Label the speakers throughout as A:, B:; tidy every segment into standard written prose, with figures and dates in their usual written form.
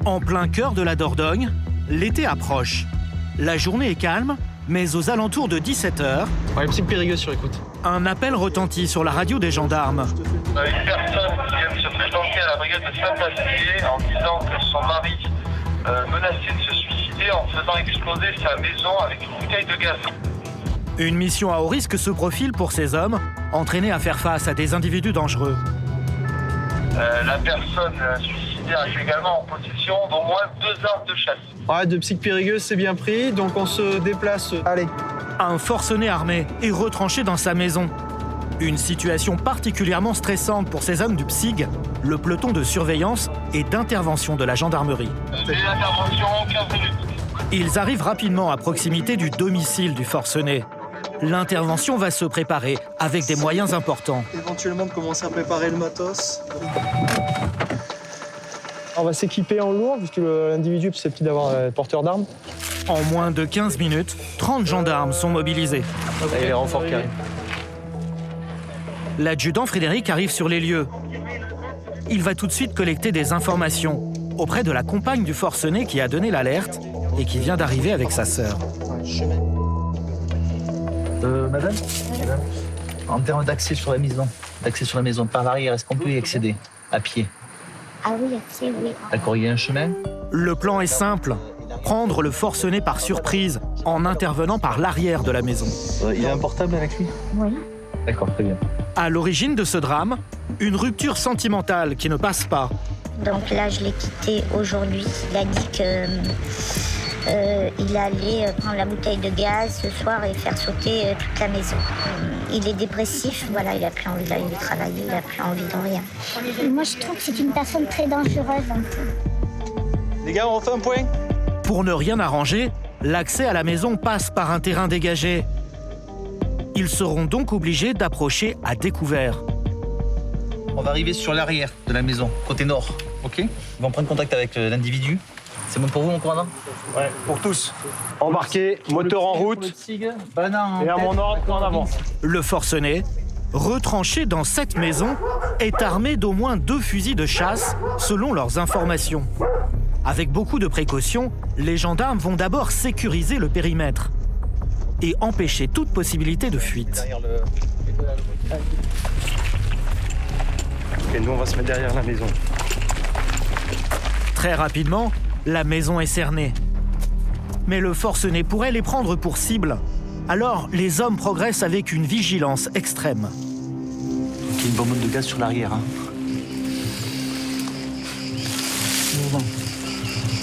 A: En plein cœur de la Dordogne, l'été approche. La journée est calme, mais aux alentours de 17h...
B: Ouais, psy Périgueux sur écoute.
A: Un appel retentit sur la radio des gendarmes.
C: Une personne qui vient de se présenter à la brigade de Saint-Pacier en disant que son mari menaçait de se suicider en faisant exploser sa maison avec une bouteille de gaz.
A: Une mission à haut risque se profile pour ces hommes, entraînés à faire face à des individus dangereux.
C: La personne suicidaire est également en possession d'au moins 2 armes de chasse.
B: Ouais, de psy Périgueux, c'est bien pris, donc on se déplace. Allez.
A: Un forcené armé est retranché dans sa maison. Une situation particulièrement stressante pour ces hommes du PSIG, le peloton de surveillance et d'intervention de la gendarmerie.
C: L'intervention, 15 minutes.
A: Ils arrivent rapidement à proximité du domicile du forcené. L'intervention va se préparer avec des moyens importants.
B: Éventuellement de commencer à préparer le matos. On va s'équiper en lourd, puisque l'individu est susceptible d'avoir un porteur d'armes.
A: En moins de 15 minutes, 30 gendarmes sont mobilisés.
B: Là, il y a les renforts qui arrivent.
A: L'adjudant Frédéric arrive sur les lieux. Il va tout de suite collecter des informations auprès de la compagne du forcené qui a donné l'alerte et qui vient d'arriver avec sa sœur.
D: Madame, en termes d'accès sur la maison, par l'arrière, est-ce qu'on peut y accéder à pied?
E: Ah oui, à pied, oui.
D: D'accord, il y a un chemin?
A: Le plan est simple. Prendre le forcené par surprise en intervenant par l'arrière de la maison.
D: Il a un portable avec lui?
E: Oui.
D: D'accord, très bien.
A: À l'origine de ce drame, une rupture sentimentale qui ne passe pas.
E: Donc là, je l'ai quitté aujourd'hui. Il a dit que il allait prendre la bouteille de gaz ce soir et faire sauter toute la maison. Il est dépressif, voilà, il a plus envie d'aller travailler, il a plus envie de rien.
F: Moi, je trouve que c'est une personne très dangereuse.
B: Les gars, on refait un point?
A: Pour ne rien arranger, l'accès à la maison passe par un terrain dégagé. Ils seront donc obligés d'approcher à découvert.
D: On va arriver sur l'arrière de la maison, côté nord, ok? Ils vont prendre contact avec l'individu. C'est bon pour vous, mon commandant?
G: Ouais, pour tous. Embarqué, moteur en route. Et à mon ordre, en avant.
A: Le forcené, retranché dans cette maison, est armé d'au moins 2 fusils de chasse, selon leurs informations. Avec beaucoup de précautions, les gendarmes vont d'abord sécuriser le périmètre et empêcher toute possibilité de fuite.
G: Et nous, on va se mettre derrière la maison.
A: Très rapidement, la maison est cernée. Mais le forcené pourrait les prendre pour cible. Alors, les hommes progressent avec une vigilance extrême.
D: Il y a une bonbonne de gaz sur l'arrière.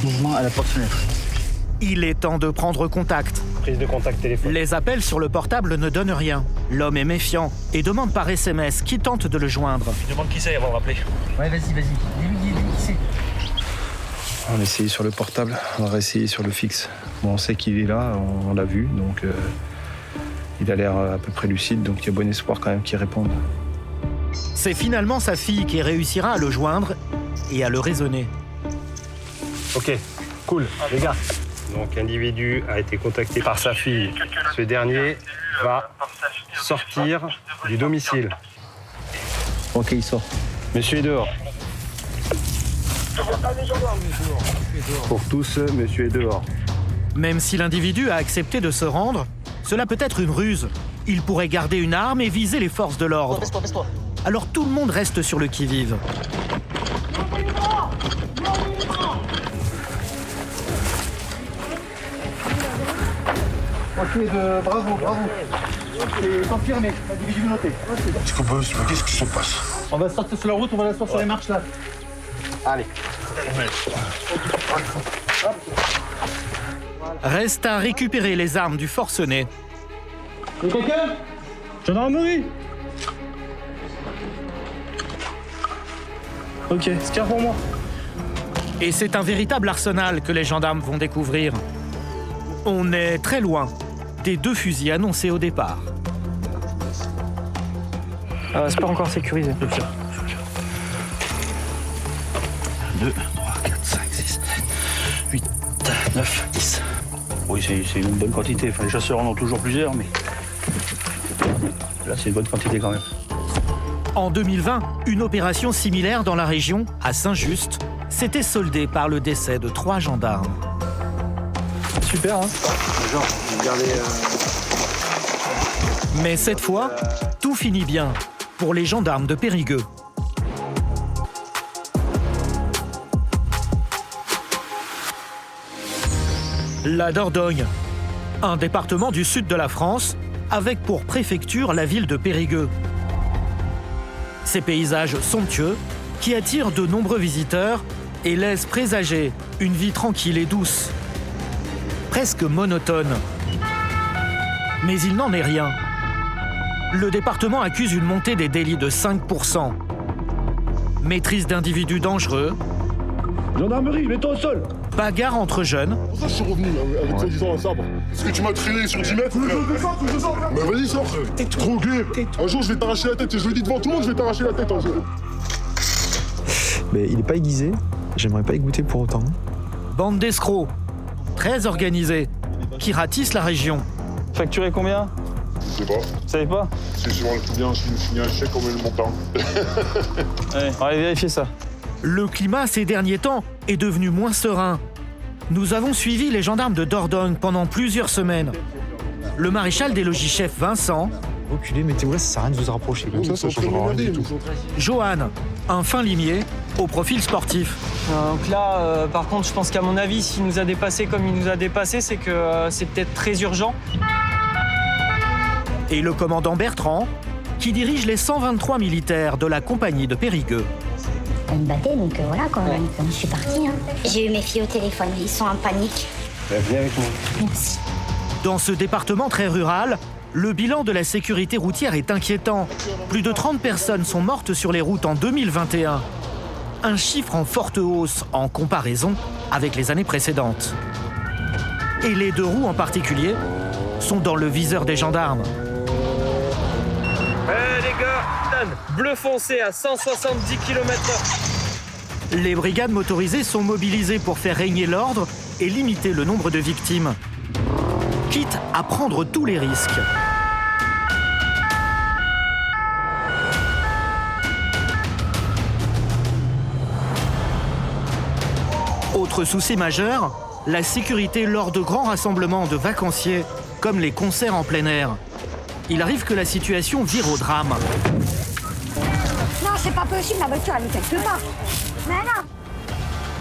D: Mouvement à la porte-fenêtre.
A: Il est temps de prendre contact.
G: Prise de contact téléphone.
A: Les appels sur le portable ne donnent rien. L'homme est méfiant et demande par SMS qui tente de le joindre.
G: Je demande qui c'est avant de rappeler.
D: Ouais, vas-y. Dis-lui qui c'est.
H: On a essayé sur le portable, on va réessayer sur le fixe. Bon, on sait qu'il est là, on l'a vu, donc il a l'air à peu près lucide, donc il y a bon espoir quand même qu'il réponde.
A: C'est finalement sa fille qui réussira à le joindre et à le raisonner.
G: Ok, cool, les gars. Donc l'individu a été contacté par sa fille. Ce dernier va sortir du domicile.
D: Ok, il sort.
G: Monsieur est dehors. Pour tous, monsieur est dehors.
A: Même si l'individu a accepté de se rendre, cela peut être une ruse. Il pourrait garder une arme et viser les forces de l'ordre.
D: Baisse-toi.
A: Alors tout le monde reste sur le qui-vive.
B: Ok, bravo. C'est confirmé, l'individu noté.
I: Qu'est-ce qui se passe?
B: On va sortir sur la route, on va l'asseoir sur les marches là. Allez.
A: Reste à récupérer les armes du forcené.
B: Et quelqu'un? Gendarmerie. Ok, c'est pour moi.
A: Et c'est un véritable arsenal que les gendarmes vont découvrir. On est très loin des 2 fusils annoncés au départ.
B: C'est pas encore sécurisé.
D: 2, 3, 4, 5, 6, 8, 9, 10.
I: Oui, c'est une bonne quantité. Enfin, les chasseurs en ont toujours plusieurs, mais là, c'est une bonne quantité quand même.
A: En 2020, une opération similaire dans la région, à Saint-Just, s'était soldée par le décès de 3 gendarmes.
B: Super, hein.
H: Genre, regardez.
A: Mais cette fois, tout finit bien pour les gendarmes de Périgueux. La Dordogne, un département du sud de la France, avec pour préfecture la ville de Périgueux. Ces paysages somptueux qui attirent de nombreux visiteurs et laissent présager une vie tranquille et douce, presque monotone. Mais il n'en est rien. Le département accuse une montée des délits de 5%. Maîtrise d'individus dangereux.
J: Gendarmerie, mets-toi au sol.
A: Bagarre entre jeunes.
J: Pour ça, je suis revenu avec soi-disant un sabre. Parce que tu m'as traîné sur 10 mètres. Mais vas-y, sors. T'es trop gay. Un jour, je vais t'arracher la tête. Et je le dis devant tout le monde, je vais t'arracher la tête un jour.
B: Mais il n'est pas aiguisé. J'aimerais pas y goûter pour autant.
A: Bande d'escrocs, très organisés, qui ratissent la région.
B: Facturé combien?
J: Je sais pas.
B: Vous savez pas?
J: C'est sur le bien, je finis un chèque comme le montant.
B: Allez, on va aller vérifier ça.
A: Le climat ces derniers temps est devenu moins serein. Nous avons suivi les gendarmes de Dordogne pendant plusieurs semaines. Le maréchal des logis-chefs Vincent,
B: Reculez, mettez-vous là, ça sert à rien de vous rapprocher. Comme ça changera rien du tout.
A: Johan, un fin limier au profil sportif.
K: Donc là, par contre, je pense qu'à mon avis, s'il nous a dépassé comme il nous a dépassé, c'est que c'est peut-être très urgent.
A: Et le commandant Bertrand, qui dirige les 123 militaires de la compagnie de Périgueux.
E: Elle me battait, donc voilà, quand je suis partie. Hein. J'ai eu mes filles au téléphone, ils sont en panique.
H: Viens avec moi.
E: Merci.
A: Dans ce département très rural, le bilan de la sécurité routière est inquiétant. Plus de 30 personnes sont mortes sur les routes en 2021. Un chiffre en forte hausse en comparaison avec les années précédentes. Et les 2 roues en particulier sont dans le viseur des gendarmes.
K: Les gars, bleu foncé à 170 km/h.
A: Les brigades motorisées sont mobilisées pour faire régner l'ordre et limiter le nombre de victimes, quitte à prendre tous les risques. Autre souci majeur, la sécurité lors de grands rassemblements de vacanciers, comme les concerts en plein air. Il arrive que la situation vire au drame.
F: Non, c'est pas possible, la voiture elle est quelque part. Mais non.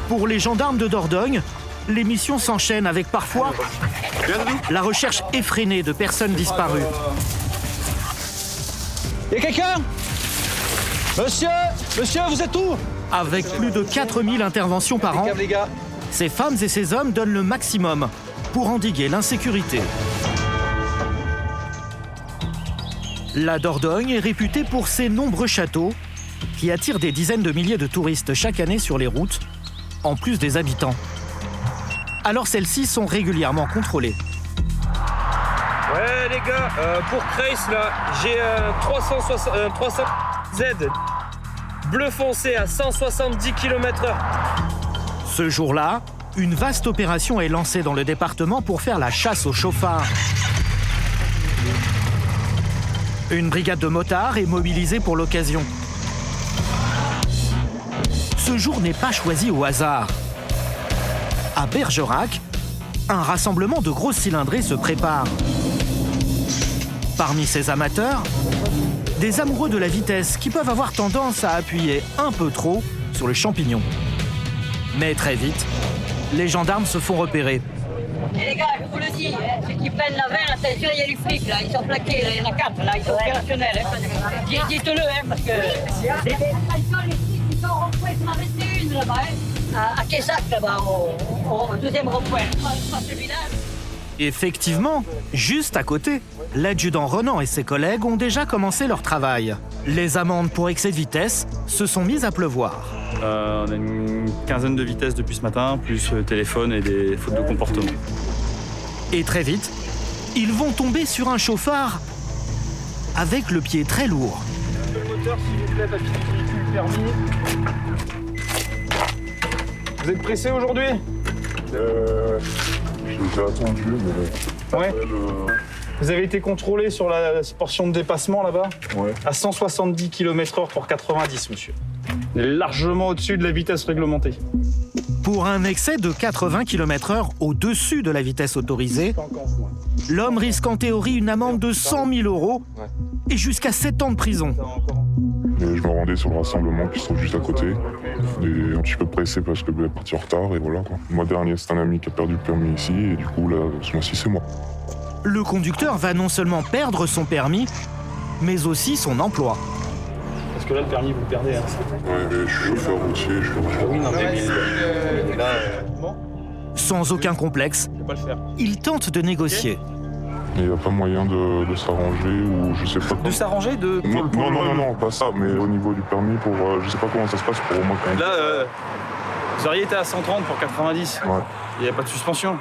A: Pour les gendarmes de Dordogne, les missions s'enchaînent avec parfois la recherche effrénée de personnes disparues.
B: Y'a quelqu'un? Monsieur, vous êtes où?
A: Avec plus de 4000 interventions par an,
B: les gars.
A: ces femmes et ces hommes donnent le maximum pour endiguer l'insécurité. La Dordogne est réputée pour ses nombreux châteaux qui attirent des dizaines de milliers de touristes chaque année sur les routes, en plus des habitants. Alors celles-ci sont régulièrement contrôlées.
K: Ouais les gars, pour Kreis là, j'ai 300 Z bleu foncé à 170 km/h.
A: Ce jour-là, une vaste opération est lancée dans le département pour faire la chasse aux chauffards. Une brigade de motards est mobilisée pour l'occasion. Ce jour n'est pas choisi au hasard. À Bergerac, un rassemblement de grosses cylindrées se prépare. Parmi ces amateurs, des amoureux de la vitesse qui peuvent avoir tendance à appuyer un peu trop sur le champignon. Mais très vite, les gendarmes se font repérer.
L: Et les gars, je vous le dis, ceux qui prennent la veine, attention, il y a du flic là, ils sont plaqués, là, il y en a 4 là, ils sont opérationnels. Dites-le, parce que. Attention, les flics, ils sont rond-point, ils m'en restent une là-bas, à Quessac là-bas, au deuxième rond-point. Pas celui-là.
A: Effectivement, juste à côté, l'adjudant Renan et ses collègues ont déjà commencé leur travail. Les amendes pour excès de vitesse se sont mises à pleuvoir.
I: On a une quinzaine de vitesses depuis ce matin, plus téléphone et des fautes de comportement.
A: Et très vite, ils vont tomber sur un chauffard avec le pied très lourd.
B: Le moteur, s'il vous plaît, papier de véhicule permis. Vous êtes pressé aujourd'hui?
J: J'étais attendu, mais...
B: Ouais. Vous avez été contrôlé sur la portion de dépassement là-bas?
J: Ouais.
B: À 170 km/h pour 90, monsieur. On est largement au-dessus de la vitesse réglementée.
A: Pour un excès de 80 km/h au-dessus de la vitesse autorisée, l'homme risque en théorie une amende de 100 000 € et jusqu'à 7 ans de prison.
J: Et je me rendais sur le rassemblement qui se trouve juste à côté. Et un petit peu pressé parce que je voulais partir en retard et voilà quoi. Le mois dernier, c'est un ami qui a perdu le permis ici et du coup là, ce mois-ci, c'est moi.
A: Le conducteur va non seulement perdre son permis, mais aussi son emploi.
B: Parce que là, le permis, vous le perdez. Hein.
J: Ouais, mais je suis chauffeur routier, je suis routier.
B: Oui, non,
A: Sans aucun complexe,
B: je vais pas le faire.
A: il tente de négocier.
J: Il n'y a pas moyen de s'arranger ou je sais pas comment.
B: De s'arranger
J: Non, pas ça, mais au niveau du permis, pour je sais pas comment ça se passe pour au moins quand même.
B: Là, vous auriez été à 130 pour 90.
J: Ouais.
B: Il n'y a pas de suspension.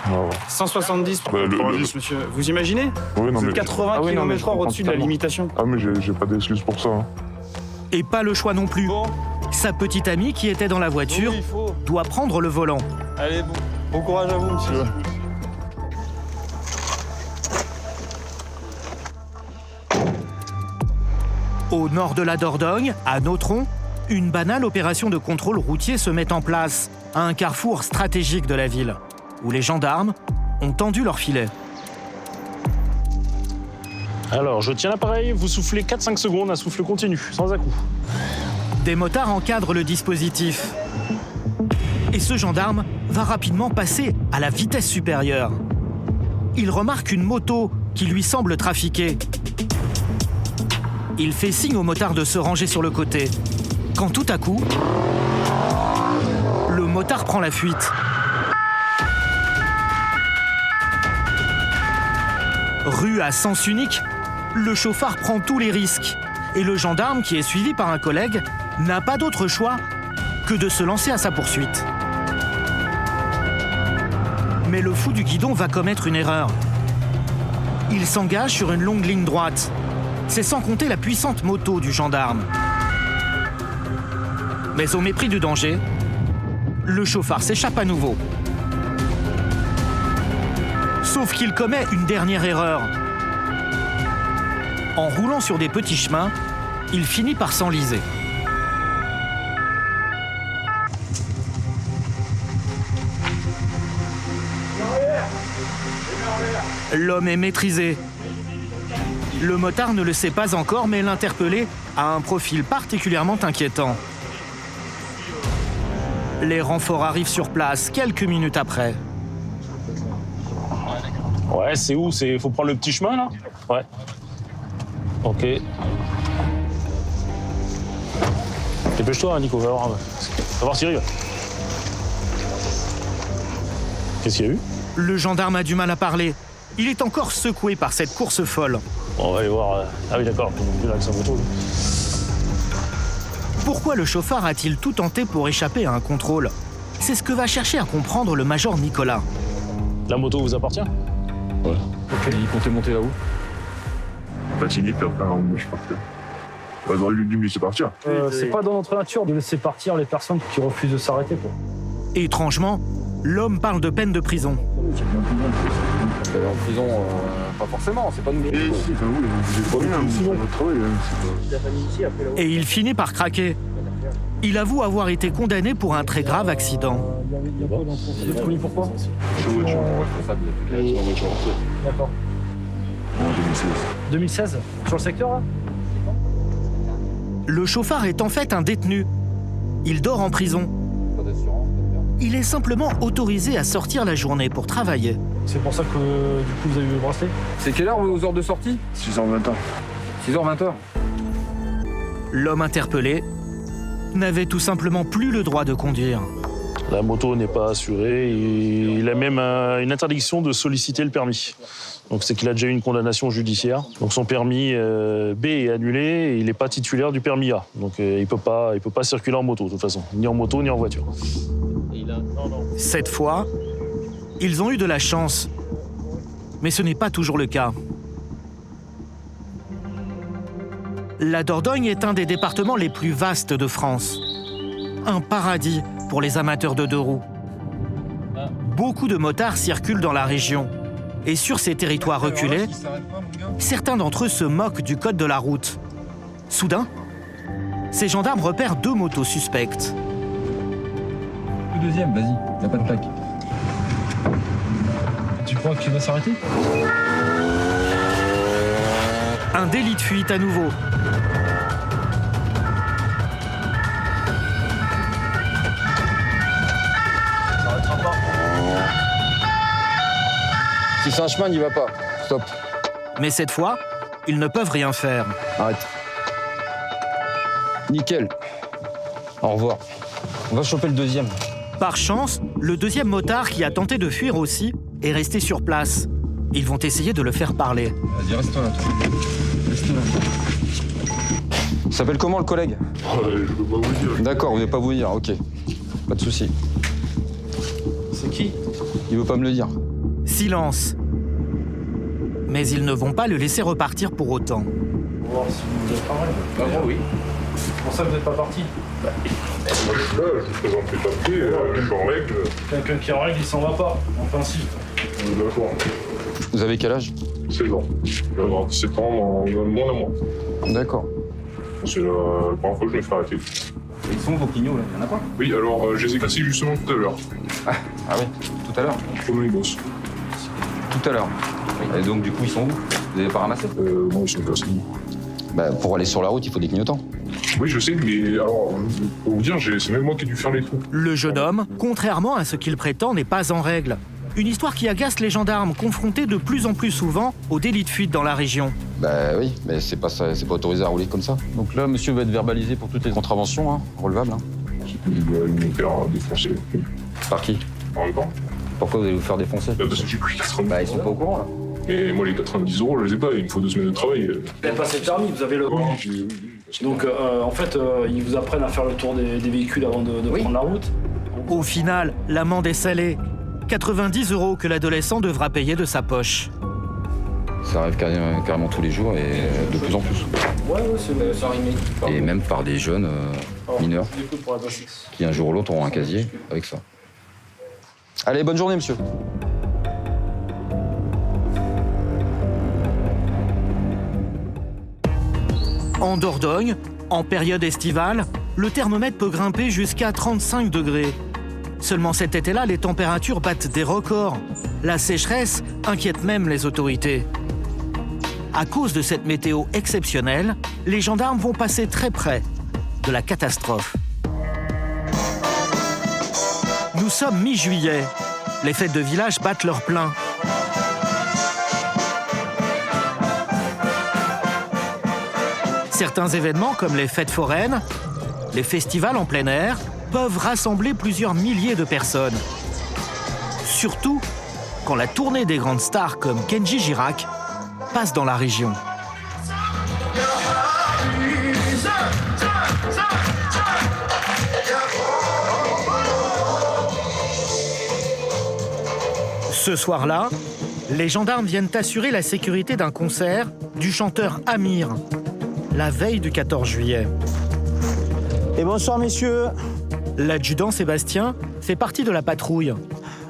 J: Ouais.
B: 170 pour 90, monsieur. Vous imaginez?
J: Oui, non,
B: Vous
J: mais...
B: êtes 80 km/h au-dessus de la limitation.
J: Ah, mais j'ai pas d'excuse pour ça. Hein.
A: Et pas le choix non plus.
B: Bon.
A: Sa petite amie qui était dans la voiture doit prendre le volant.
B: Allez, bon courage à vous, monsieur.
A: Au nord de la Dordogne, à Nontron, une banale opération de contrôle routier se met en place à un carrefour stratégique de la ville, où les gendarmes ont tendu leur filet.
I: Alors, je tiens l'appareil, vous soufflez 4-5 secondes, un souffle continu, sans à-coup.
A: Des motards encadrent le dispositif. Et ce gendarme va rapidement passer à la vitesse supérieure. Il remarque une moto qui lui semble trafiquer. Il fait signe au motard de se ranger sur le côté. Quand tout à coup, le motard prend la fuite. Rue à sens unique, le chauffard prend tous les risques. Et le gendarme, qui est suivi par un collègue, n'a pas d'autre choix que de se lancer à sa poursuite. Mais le fou du guidon va commettre une erreur. Il s'engage sur une longue ligne droite. C'est sans compter la puissante moto du gendarme. Mais au mépris du danger, le chauffard s'échappe à nouveau. Sauf qu'il commet une dernière erreur. En roulant sur des petits chemins, il finit par s'enliser. L'homme est maîtrisé. Le motard ne le sait pas encore, mais l'interpellé a un profil particulièrement inquiétant. Les renforts arrivent sur place quelques minutes après.
I: Ouais, c'est où? Faut prendre le petit chemin, là? Ouais. Ok. Dépêche-toi, Nico, va voir Thierry. Qu'est-ce qu'il y a eu?
A: Le gendarme a du mal à parler. Il est encore secoué par cette course folle.
I: On va aller voir. Ah oui, d'accord, il avec sa moto.
A: Pourquoi le chauffard a-t-il tout tenté pour échapper à un contrôle? C'est ce que va chercher à comprendre le major Nicolas.
I: La moto vous appartient?
G: Ouais. Ok. Il comptait monter là-haut?
J: Fatigué, puis après, je partais. Ils auraient dû me laisser partir.
B: C'est pas dans notre nature de laisser partir les personnes qui refusent de s'arrêter, quoi.
A: Étrangement, l'homme parle de peine de prison.
G: En prison, pas forcément, c'est pas nous.
A: Et il finit par craquer. Il avoue avoir été condamné pour un très grave accident.
B: Vous êtes connu pourquoi?
J: Je suis responsable de la voiture.
B: D'accord.
J: En 2016.
B: 2016? Sur le secteur, là?
A: Le chauffard est en fait un détenu. Il dort en prison. Il est simplement autorisé à sortir la journée pour travailler.
B: C'est pour ça que, du coup, vous avez eu le bracelet?
G: C'est quelle heure vos heures de sortie?
J: 6h20.
G: 6h20.
A: L'homme interpellé n'avait tout simplement plus le droit de conduire.
I: La moto n'est pas assurée et il a même une interdiction de solliciter le permis. Donc c'est qu'il a déjà eu une condamnation judiciaire. Donc son permis B est annulé et il n'est pas titulaire du permis A. Donc il peut pas circuler en moto de toute façon, ni en moto ni en voiture.
A: Cette fois, ils ont eu de la chance. Mais ce n'est pas toujours le cas. La Dordogne est un des départements les plus vastes de France. Un paradis pour les amateurs de deux roues. Beaucoup de motards circulent dans la région. Et sur ces territoires reculés, certains d'entre eux se moquent du code de la route. Soudain, ces gendarmes repèrent 2 motos suspectes.
B: Le deuxième, vas-y, y a pas de plaque. Tu crois qu'il va s'arrêter?
A: Un délit de fuite à nouveau.
B: Ça arrêtera pas. Si c'est un chemin, n'y va pas. Stop.
A: Mais cette fois, ils ne peuvent rien faire.
B: Arrête. Nickel. Au revoir. On va choper le deuxième.
A: Par chance, le deuxième motard qui a tenté de fuir aussi est resté sur place. Ils vont essayer de le faire parler.
B: Vas-y, reste là, toi. Reste là. Il s'appelle comment, le collègue?
J: Je peux pas vous dire.
B: D'accord, vous ne voulez pas vous dire, ok. Pas de souci.
H: C'est qui?
B: Il veut pas me le dire.
A: Silence. Mais ils ne vont pas le laisser repartir pour autant.
H: On va voir si vous êtes en règle.
B: Bah bon, oui.
H: C'est pour ça que vous n'êtes pas parti.
J: Moi je suis là, je vous présente les papiers, je suis en règle.
H: Quelqu'un qui est en règle, il s'en va pas, en principe.
J: D'accord.
B: Vous avez quel âge?
J: 16 ans. Je vais avoir 17 ans dans moins d'un mois.
B: D'accord.
J: C'est la première fois que je me fais arrêter.
B: Ils sont vos clignaux, là? Il y en a pas?
J: Oui, alors je les ai cassés justement tout à l'heure.
B: Ah oui, tout à l'heure?
J: Comme les bosses.
B: Tout à l'heure. Et donc, du coup, ils sont où? Vous n'avez pas ramassé?
J: Non, ils sont cassés.
B: Bah, pour aller sur la route, il faut des clignotants.
J: Oui, je sais, mais alors, pour vous dire, c'est même moi qui ai dû faire les trous.
A: Le jeune homme, contrairement à ce qu'il prétend, n'est pas en règle. Une histoire qui agace les gendarmes, confrontés de plus en plus souvent aux délits de fuite dans la région.
B: Bah oui, mais c'est pas autorisé à rouler comme ça. Donc là, monsieur va être verbalisé pour toutes les contraventions, hein, relevables. Hein.
J: Il doit me faire défoncer.
B: Par qui?
J: En même temps.
B: Pourquoi vous allez vous faire défoncer?
J: Parce que j'ai pris 90
B: Bah ils sont pas au courant, là.
J: Mais moi, les 90 € je les ai pas, il me faut 2 semaines de travail.
H: Vous avez passé le permis, vous avez le...
J: Oui,
H: Donc, en fait, ils vous apprennent à faire le tour des véhicules avant de prendre la route.
A: Au final, l'amende est salée. 90 € que l'adolescent devra payer de sa poche.
B: Ça arrive carrément tous les jours et de plus en plus.
H: Ouais, ça arrive.
B: Et même par des jeunes mineurs qui un jour ou l'autre auront un casier avec ça. Allez, bonne journée, monsieur.
A: En Dordogne, en période estivale, le thermomètre peut grimper jusqu'à 35 degrés. Seulement cet été-là, les températures battent des records. La sécheresse inquiète même les autorités. À cause de cette météo exceptionnelle, les gendarmes vont passer très près de la catastrophe. Nous sommes mi-juillet. Les fêtes de village battent leur plein. Certains événements comme les fêtes foraines, les festivals en plein air, peuvent rassembler plusieurs milliers de personnes. Surtout quand la tournée des grandes stars comme Kenji Girac passe dans la région. Ce soir-là, les gendarmes viennent assurer la sécurité d'un concert du chanteur Amir, la veille du 14 juillet.
M: Et bonsoir messieurs.
A: L'adjudant Sébastien fait partie de la patrouille.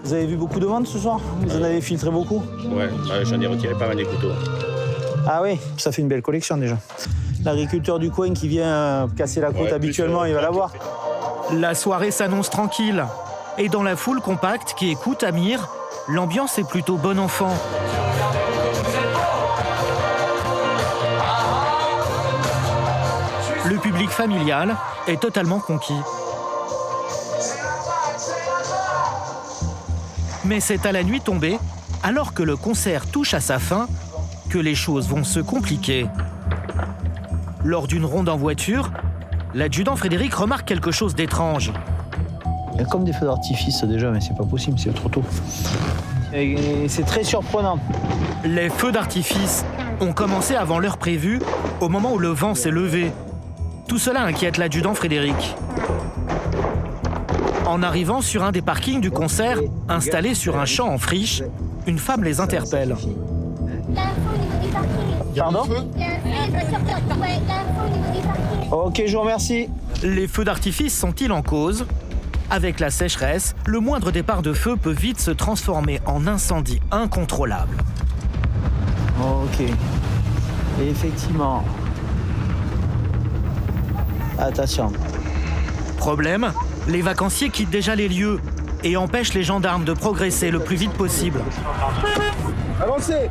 M: Vous avez vu beaucoup de monde ce soir? Vous en avez filtré beaucoup?
N: Ouais, j'en ai retiré pas mal des couteaux.
M: Ah oui, ça fait une belle collection déjà. L'agriculteur du coin qui vient casser la côte habituellement, il va l'avoir.
A: La soirée s'annonce tranquille. Et dans la foule compacte qui écoute Amir, l'ambiance est plutôt bon enfant. Le public familial est totalement conquis. Mais c'est à la nuit tombée, alors que le concert touche à sa fin, que les choses vont se compliquer. Lors d'une ronde en voiture, l'adjudant Frédéric remarque quelque chose d'étrange.
M: Il y a comme des feux d'artifice déjà, mais c'est pas possible, c'est trop tôt. Et c'est très surprenant.
A: Les feux d'artifice ont commencé avant l'heure prévue, au moment où le vent s'est levé. Tout cela inquiète l'adjudant Frédéric. En arrivant sur un des parkings du concert, installé sur un champ en friche, une femme les interpelle.
M: Pardon? Ok, je vous remercie.
A: Les feux d'artifice sont-ils en cause? Avec la sécheresse, le moindre départ de feu peut vite se transformer en incendie incontrôlable.
M: Ok. Et effectivement, Attention.
A: Problème, les vacanciers quittent déjà les lieux et empêchent les gendarmes de progresser le plus vite possible.
O: Avancez!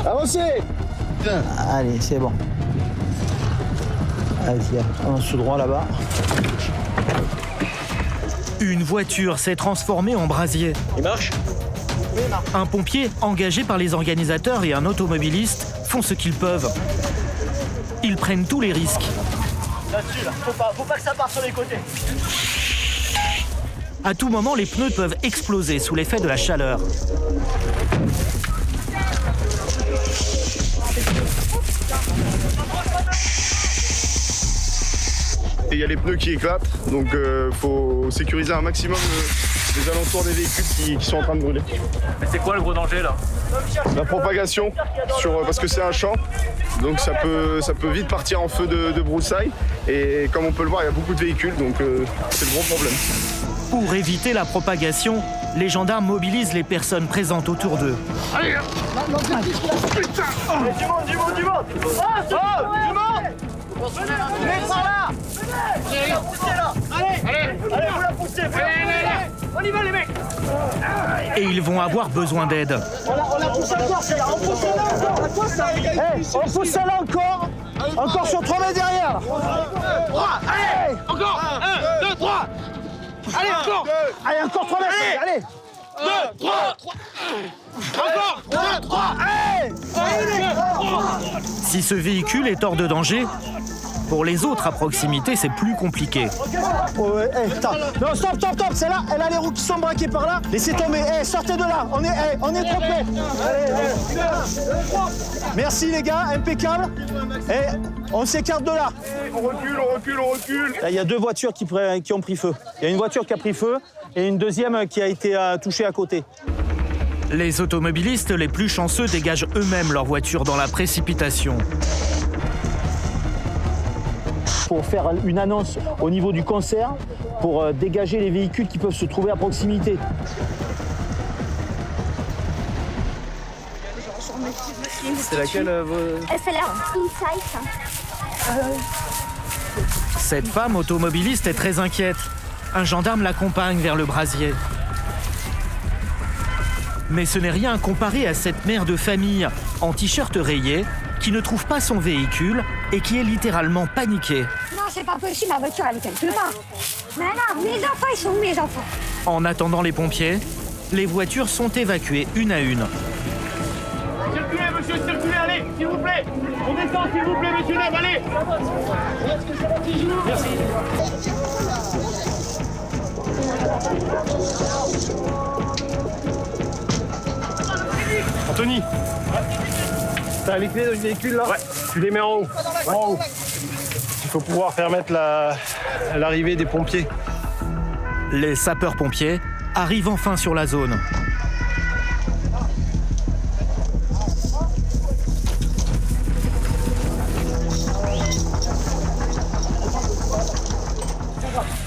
O: Avancez!
M: Allez, c'est bon. Allez, on se droit là-bas.
A: Une voiture s'est transformée en brasier.
O: Il marche?
A: Un pompier engagé par les organisateurs et un automobiliste font ce qu'ils peuvent. Ils prennent tous les risques.
O: Là-dessus, là. Faut pas que ça parte sur les côtés.
A: À tout moment, les pneus peuvent exploser sous l'effet de la chaleur.
P: Il y a les pneus qui éclatent, donc faut sécuriser un maximum les alentours des véhicules qui sont en train de brûler.
K: Mais c'est quoi le gros danger là?
P: La propagation, parce que c'est un champ, donc ça peut vite partir en feu de broussailles. Et comme on peut le voir, il y a beaucoup de véhicules, donc c'est le gros problème.
A: Pour éviter la propagation, les gendarmes mobilisent les personnes présentes autour d'eux.
O: Allez, putain! Du monde! Du monde! Venez par là! Venez! Poussez là! Allez, vous la poussez! Allez! On y va les mecs!
A: Et ils vont avoir besoin d'aide.
O: On la pousse encore, celle-là! On pousse celle-là encore! À quoi ça?
M: On pousse celle-là encore! Encore sur 3 mètres derrière!
O: 3! Allez! Encore! 1, 2, 3! Allez, encore!
M: Allez, encore 3 mètres! Allez!
O: 2, 3! Encore! 2, 3! Allez!
A: Si ce véhicule est hors de danger, pour les autres à proximité, c'est plus compliqué.
M: Ouais, attends. Non, stop! Celle-là, elle a les roues qui sont braquées par là. Laissez tomber. Sortez de là. On est trop près. Merci les gars, impeccable. On s'écarte de là.
P: On recule.
M: Là, il y a 2 voitures qui ont pris feu. Il y a une voiture qui a pris feu et une deuxième qui a été touchée à côté.
A: Les automobilistes les plus chanceux dégagent eux-mêmes leur voiture dans la précipitation.
M: Pour faire une annonce au niveau du concert, pour dégager les véhicules qui peuvent se trouver à proximité.
K: C'est laquelle
E: SLR Insight.
A: Cette femme automobiliste est très inquiète. Un gendarme l'accompagne vers le brasier. Mais ce n'est rien comparé à cette mère de famille en t-shirt rayé qui ne trouve pas son véhicule et qui est littéralement paniquée.
F: Non, c'est pas possible, ma voiture, elle est quelque part. Mais non, mes enfants, ils sont où, mes enfants?
A: En attendant les pompiers, les voitures sont évacuées une à une.
O: Circulez, monsieur, circulez, allez, s'il vous plaît. On descend, s'il vous plaît, monsieur Neb, allez. Merci.
G: Anthony, t'as les clés du véhicule là? Ouais. Tu les mets en haut. En haut. Il faut pouvoir permettre l'arrivée des pompiers.
A: Les sapeurs-pompiers arrivent enfin sur la zone.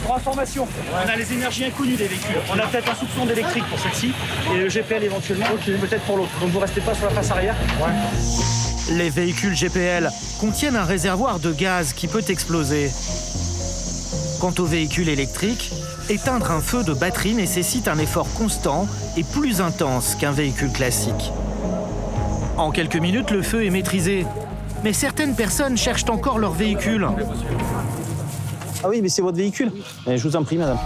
Q: Pour information, on a les énergies inconnues des véhicules. On a peut-être un soupçon d'électrique pour celle-ci et le GPL éventuellement, peut-être pour l'autre. Donc vous restez pas sur la face arrière. Ouais.
A: Les véhicules GPL contiennent un réservoir de gaz qui peut exploser. Quant aux véhicules électriques, éteindre un feu de batterie nécessite un effort constant et plus intense qu'un véhicule classique. En quelques minutes, le feu est maîtrisé. Mais certaines personnes cherchent encore leur véhicule.
M: Ah oui, mais c'est votre véhicule. Je vous en prie, madame.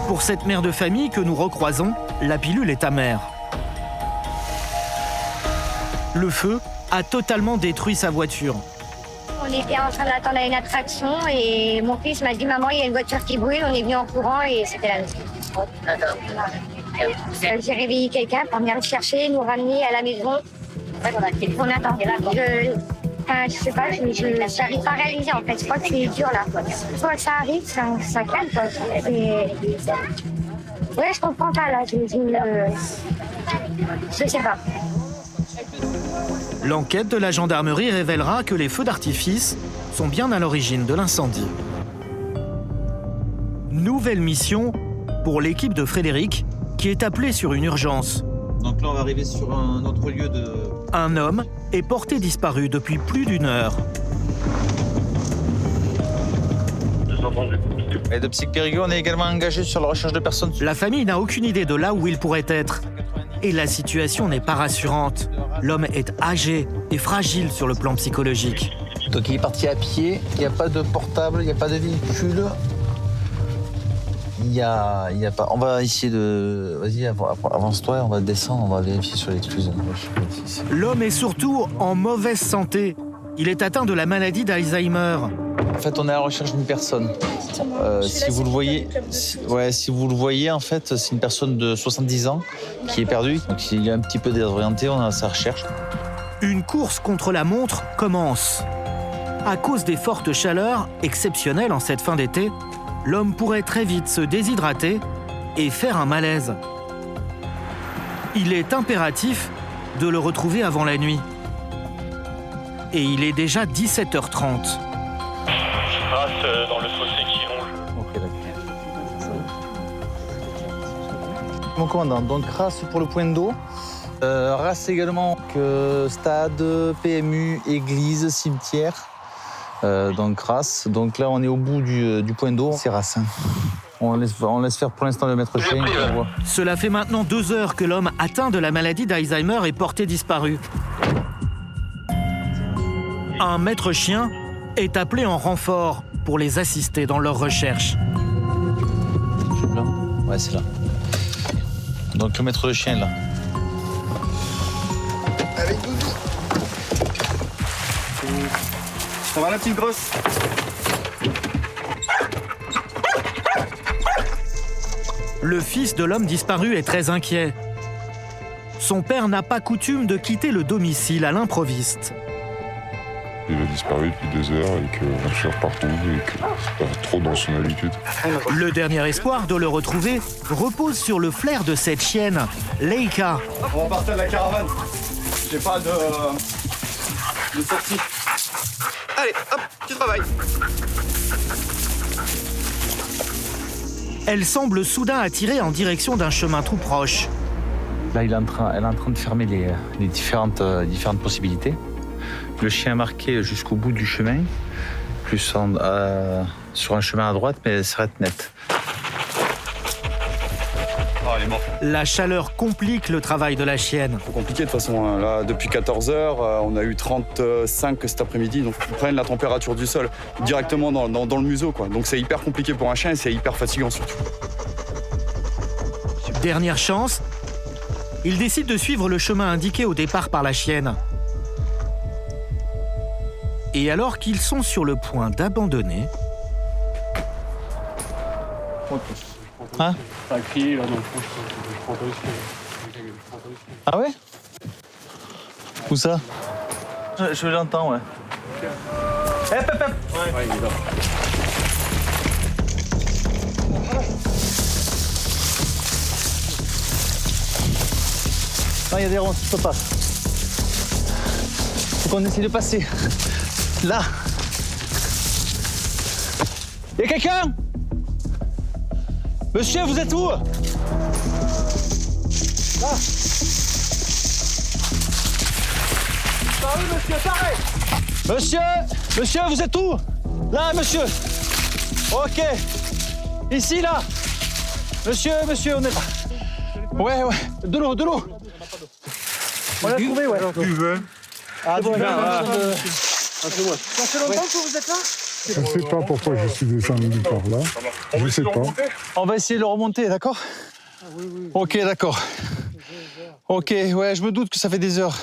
A: Pour cette mère de famille que nous recroisons, la pilule est amère. Le feu a totalement détruit sa voiture.
F: On était en train d'attendre à une attraction et mon fils m'a dit « Maman, il y a une voiture qui brûle ». On est venu en courant et c'était la nôtre. J'ai réveillé quelqu'un pour venir le chercher, nous ramener à la maison. On attend. Je sais pas, j'arrive pas à réaliser en fait. Je crois que c'est dur là. Une fois que ça arrive, ça calme quoi. Ouais, je comprends pas là. Je sais pas.
A: L'enquête de la gendarmerie révélera que les feux d'artifice sont bien à l'origine de l'incendie. Nouvelle mission pour l'équipe de Frédéric qui est appelée sur une urgence.
D: Donc là, on va arriver sur un autre lieu de...
A: Un homme est porté disparu depuis plus d'1 heure.
D: Et de Psych Périgueux, on est également engagé sur la recherche de personnes.
A: La famille n'a aucune idée de là où il pourrait être. Et la situation n'est pas rassurante. L'homme est âgé et fragile sur le plan psychologique.
D: Donc il est parti à pied, il n'y a pas de portable, il n'y a pas de véhicule. Il y a pas. On va essayer de. Vas-y, avance-toi, on va descendre, on va vérifier sur l'écluse.
A: L'homme est surtout en mauvaise santé. Il est atteint de la maladie d'Alzheimer.
D: En fait, on est à la recherche d'une personne. Si vous le voyez, en fait, c'est une personne de 70 ans qui est perdue. Donc il est un petit peu désorienté, on est à sa recherche.
A: Une course contre la montre commence. À cause des fortes chaleurs exceptionnelles en cette fin d'été, l'homme pourrait très vite se déshydrater et faire un malaise. Il est impératif de le retrouver avant la nuit. Et il est déjà 17h30.
C: Grâce dans le fossé qui longe.
D: Ok, d'accord. Mon commandant, donc race pour le point d'eau. Race également que stade, PMU, église, cimetière. Donc race. Donc là, on est au bout du point d'eau. C'est race. Hein. On laisse faire pour l'instant le maître chien.
A: Cela fait maintenant 2 heures que l'homme atteint de la maladie d'Alzheimer est porté disparu. Un maître chien est appelé en renfort pour les assister dans leur recherche.
D: Ouais, c'est là. Donc le maître chien là.
P: Avec Doudou. Ça va la petite grosse?
A: Le fils de l'homme disparu est très inquiet. Son père n'a pas coutume de quitter le domicile à l'improviste.
J: Il a disparu depuis 2 heures et qu'on cherche partout et que c'est pas trop dans son habitude.
A: Le dernier espoir de le retrouver repose sur le flair de cette chienne, Leica.
P: On va partir de la caravane. J'ai pas de sortie. Allez, hop, tu travailles.
A: Elle semble soudain attirée en direction d'un chemin tout proche.
D: Là, elle est en train de fermer les différentes possibilités. Le chien est marqué jusqu'au bout du chemin, plus sur un chemin à droite, mais elle s'arrête net.
P: Oh, elle est morte.
A: La chaleur complique le travail de la chienne.
R: C'est compliqué de toute façon. Là, depuis 14 heures, on a eu 35 cet après-midi. Donc, ils prennent la température du sol directement dans le museau, quoi. Donc, c'est hyper compliqué pour un chien et c'est hyper fatigant surtout.
A: Dernière chance, il décide de suivre le chemin indiqué au départ par la chienne. Et alors qu'ils sont sur le point d'abandonner...
D: Hein?
G: Ça a crié là, non, je prends pas le
D: Ah ouais? Où ça? Je l'entends, ouais. Hop, hop, hop!
G: Ouais, il est là.
D: Non, il y a des ronces, je peux pas. Faut qu'on essaie de passer. Là. Il y a quelqu'un? Monsieur, vous êtes où? Là.
O: Salut monsieur, t'arrêtes!
D: Monsieur, vous êtes où? Là, monsieur. Ok. Ici, là. Monsieur, on est là. Ouais. De l'eau. On l'a trouvé, ouais.
O: Tu veux?
D: Ah, bon,
O: ça fait longtemps que vous êtes là?
J: Je ne sais pas pourquoi je suis descendu par là. Je ne sais pas.
D: On va essayer de le remonter, d'accord?
O: Oui.
D: Ok, d'accord. Ok, ouais, je me doute que ça fait des heures.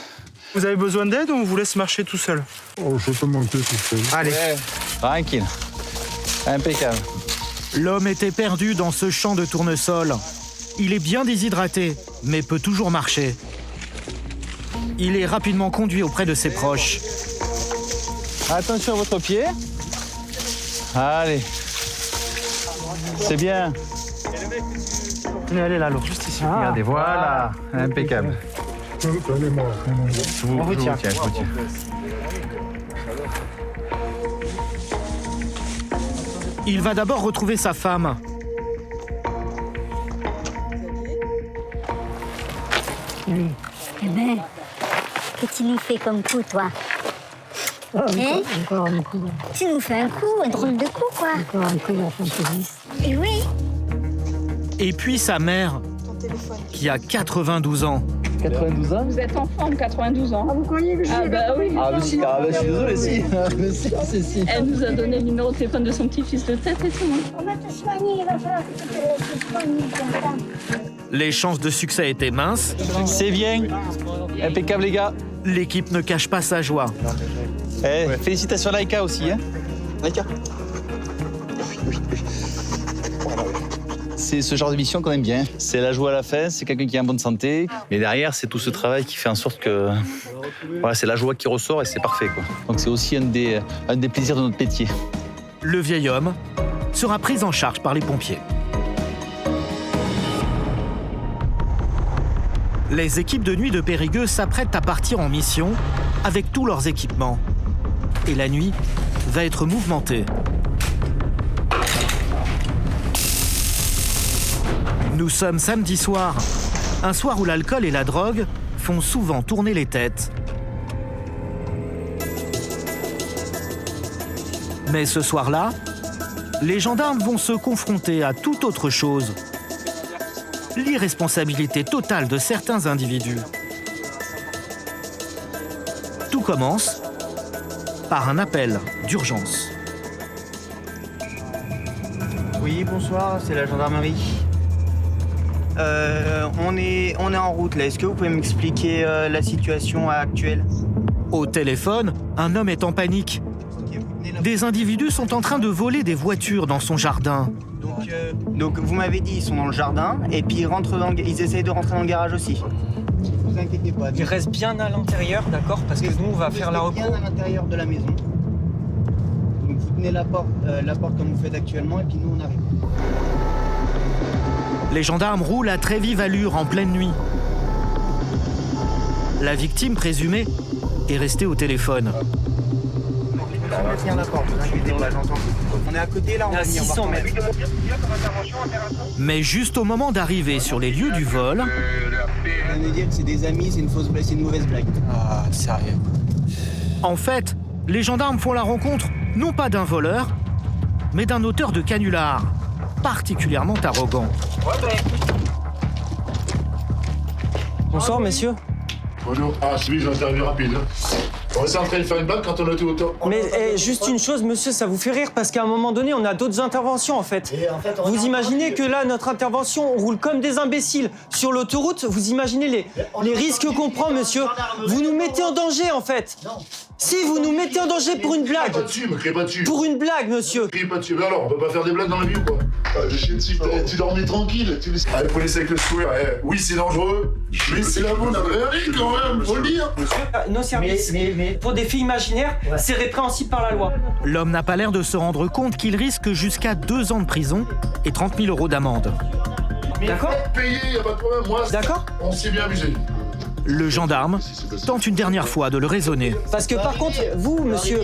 Q: Vous avez besoin d'aide ou on vous laisse marcher tout seul?
J: Oh, je peux monter tout seul.
Q: Allez.
D: Ouais. Tranquille. Impeccable.
A: L'homme était perdu dans ce champ de tournesol. Il est bien déshydraté, mais peut toujours marcher. Il est rapidement conduit auprès de ses proches.
D: Attention à votre pied. Allez. C'est bien.
Q: Elle est là, l'eau, juste ici.
D: Regardez, voilà. Impeccable.
J: Elle est morte.
D: Je vous tiens.
A: Il va d'abord retrouver sa femme.
E: Oui. Eh ben, qu'est-ce que tu nous fais comme coup, toi? Hein? Tu nous fais un coup, un drôle de coup, quoi. Encore un coup, la fantaisiste. Et oui.
A: Et puis sa mère, qui a 92 ans.
S: 92 ans? Vous êtes en forme, 92 ans. Ah, vous croyez que je suis bah oui.
D: Ah, mais si, je suis désolé, si.
S: Elle nous a donné le numéro de téléphone de son petit-fils de tête et tout.
E: On va te soigner, il va falloir que tu te soignes.
A: Les chances de succès étaient minces.
D: C'est bien. Impeccable, les gars.
A: L'équipe ne cache pas sa joie.
D: Félicitations Laïka aussi. Hein. Laïka. C'est ce genre d'émission qu'on aime bien. C'est la joie à la fin, c'est quelqu'un qui est en bonne santé. Mais derrière, c'est tout ce travail qui fait en sorte que voilà, c'est la joie qui ressort et c'est parfait, quoi. Donc c'est aussi un des plaisirs de notre métier.
A: Le vieil homme sera pris en charge par les pompiers. Les équipes de nuit de Périgueux s'apprêtent à partir en mission avec tous leurs équipements. Et la nuit va être mouvementée. Nous sommes samedi soir, un soir où l'alcool et la drogue font souvent tourner les têtes. Mais ce soir-là, les gendarmes vont se confronter à toute autre chose. L'irresponsabilité totale de certains individus. Tout commence par un appel d'urgence.
T: Oui, bonsoir, c'est la gendarmerie. On est en route là. Est-ce que vous pouvez m'expliquer la situation actuelle?
A: Au téléphone, un homme est en panique. Des individus sont en train de voler des voitures dans son jardin.
T: Donc vous m'avez dit ils sont dans le jardin et puis ils essayent de rentrer dans le garage aussi. Ne vous inquiétez pas.
K: Ils restent bien à l'intérieur, d'accord? Parce que nous on va faire la recours.
T: Bien à l'intérieur de la maison. Donc vous tenez la porte comme vous faites actuellement et puis nous on arrive.
A: Les gendarmes roulent à très vive allure en pleine nuit. La victime présumée est restée au téléphone.
T: On tient la porte, ne vous inquiétez pas, j'entends. On est à côté là, on est à 600 mètres.
A: Mais juste au moment d'arriver sur les lieux du vol...
T: On vient de dire que c'est des amis, c'est une mauvaise blague.
K: Ah, sérieux.
A: En fait, les gendarmes font la rencontre non pas d'un voleur, mais d'un auteur de canular, particulièrement arrogant.
K: Bonsoir, messieurs.
U: Bonjour. Ah, c'est une interview rapide. On est en train de faire une blague quand on était au top.
K: Mais juste une chose, monsieur, ça vous fait rire parce qu'à un moment donné, on a d'autres interventions en fait. Vous imaginez que là, notre intervention, on roule comme des imbéciles sur l'autoroute. Vous imaginez les risques qu'on prend, monsieur. Vous nous mettez en danger en fait. Si vous nous mettez en danger pour une blague.
U: Me crie pas dessus.
K: Pour une blague, monsieur.
U: Me crie pas dessus. Mais alors, on peut pas faire des blagues dans la vie ou quoi? Tu dormais tranquille. Allez, police avec le sourire. Oui, c'est dangereux. Mais c'est la bonne adrénaline quand même, faut le dire.
K: Monsieur, nos services, pour des faits imaginaires, c'est répréhensible par la loi.
A: L'homme n'a pas l'air de se rendre compte qu'il risque jusqu'à 2 ans de prison et 30 000 € d'amende.
K: D'accord?
U: Payé, y a pas de problème. Moi,
K: d'accord?
U: On s'est bien amusé.
A: Le gendarme tente une dernière fois de le raisonner.
K: Parce que par contre, monsieur,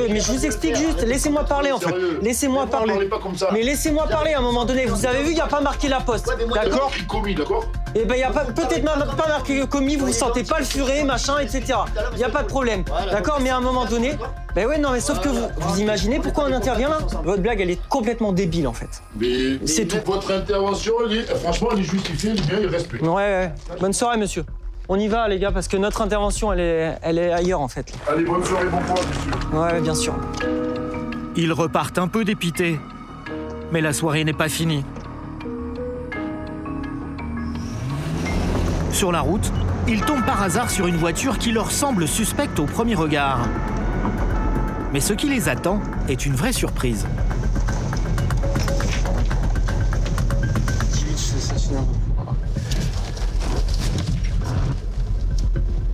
K: mais je vous explique juste, laissez-moi parler en fait. Laissez-moi parler. Mais laissez-moi parler à un moment donné. Vous avez vu, il n'y a pas marqué la poste. D'accord?
U: Commis, d'accord?
K: Eh ben, il n'y a peut-être pas marqué commis, vous ne sentez pas le furet, machin, etc. Il n'y a pas de problème. D'accord? Mais à un moment donné, ben ouais, non, mais sauf que vous imaginez pourquoi on intervient là? Votre blague, elle est complètement débile en fait.
U: Mais c'est tout. Votre intervention, franchement, elle est justifiée, elle est bien, il respecte.
K: Ouais. Bonne soirée, monsieur. On y va, les gars, parce que notre intervention, elle est ailleurs, en fait.
U: Allez, bonne soirée, bon courage, monsieur.
K: Ouais, bien sûr.
A: Ils repartent un peu dépités. Mais la soirée n'est pas finie. Sur la route, ils tombent par hasard sur une voiture qui leur semble suspecte au premier regard. Mais ce qui les attend est une vraie surprise.